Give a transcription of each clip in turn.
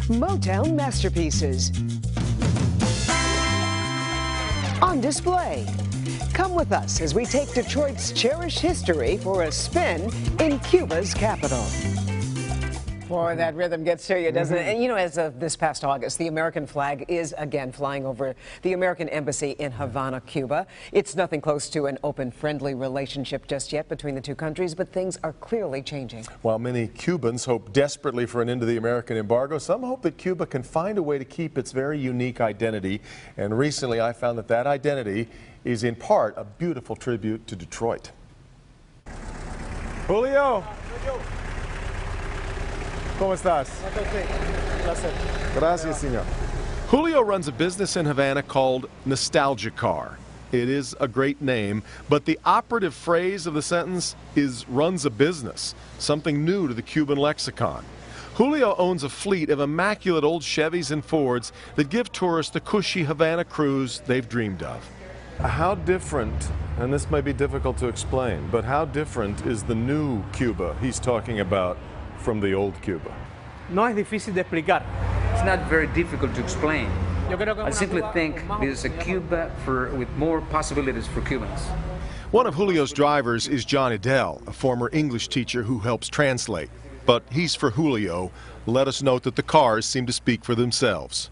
Motown masterpieces on display. Come with us as we take Detroit's cherished history for a spin in Cuba's capital. Boy, that rhythm gets to you, doesn't it? And you know, as of this past August, the American flag is again flying over the American embassy in Havana, Cuba. It's nothing close to an open, friendly relationship just yet between the two countries, but things are clearly changing. While many Cubans hope desperately for an end to the American embargo, some hope that Cuba can find a way to keep its very unique identity. And recently I found that that identity is in part a beautiful tribute to Detroit. Julio. ¿Cómo estás? Gracias, señor. Julio runs a business in Havana called Nostalgia Car. It is a great name, but the operative phrase of the sentence is runs a business, something new to the Cuban lexicon. Julio owns a fleet of immaculate old Chevys and Fords that give tourists the cushy Havana cruise they've dreamed of. How different, and this may be difficult to explain, but how different is the new Cuba he's talking about from the old Cuba? No es difícil de explicar. It's not very difficult to explain. I simply think this is a Cuba with more possibilities for Cubans. One of Julio's drivers is John Edel, a former English teacher who helps translate. But he's for Julio. Let us note that the cars seem to speak for themselves.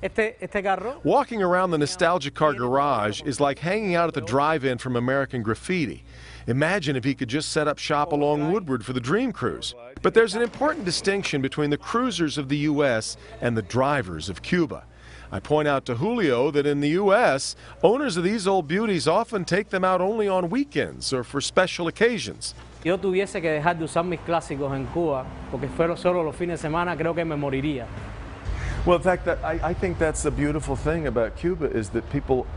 Walking around the Nostalgia Car garage is like hanging out at the drive-in from American Graffiti. Imagine if he could just set up shop along Woodward for the Dream Cruise. But there's an important distinction between the cruisers of the U.S. and the drivers of Cuba. I point out to Julio that in the U.S., owners of these old beauties often take them out only on weekends or for special occasions. Yo tuviese que dejar de usar mis clásicos en Cuba, porque fueron solo los fines de semana, creo que me moriría. Well, in fact, I think that's the beautiful thing about Cuba is that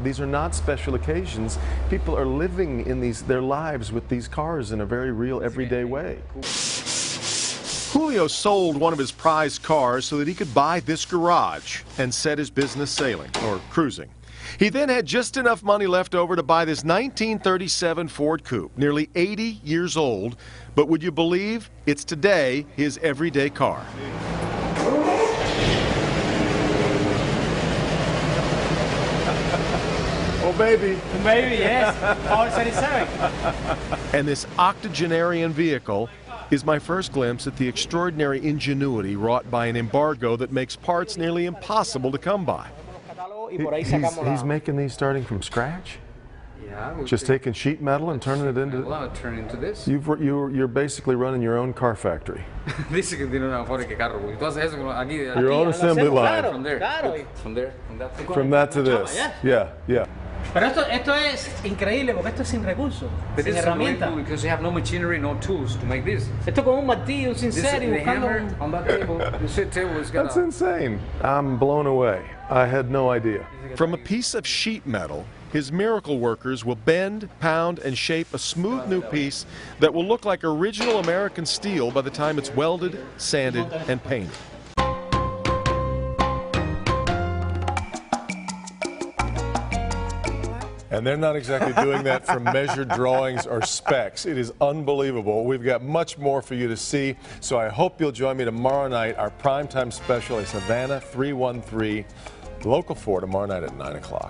these are not special occasions. People are living in their lives with these cars in a very real, everyday way. Julio sold one of his prized cars so that he could buy this garage and set his business sailing, or cruising. He then had just enough money left over to buy this 1937 Ford Coupe, nearly 80 years old, but would you believe it's today his everyday car. Oh, baby. Baby, yes. Power 77. And this octogenarian vehicle is my first glimpse at the extraordinary ingenuity wrought by an embargo that makes parts nearly impossible to come by. He's making these starting from scratch? Yeah. Just taking sheet metal and turning it into... Turn into this. You're basically running your own car factory. Your own assembly line. From that to this. Yeah. Pero esto es increíble porque esto es sin recursos, sin herramientas. Because you have no machinery, no tools to make this. Esto con un martillo, un cincel y buscando on that table, the shit table is That's insane. I'm blown away. I had no idea. From a piece of sheet metal, his miracle workers will bend, pound, and shape a smooth new piece that will look like original American steel by the time it's welded, sanded, and painted. And they're not exactly doing that from measured drawings or specs. It is unbelievable. We've got much more for you to see, so I hope you'll join me tomorrow night. Our primetime special is Havana 313, Local 4, tomorrow night at 9 o'clock.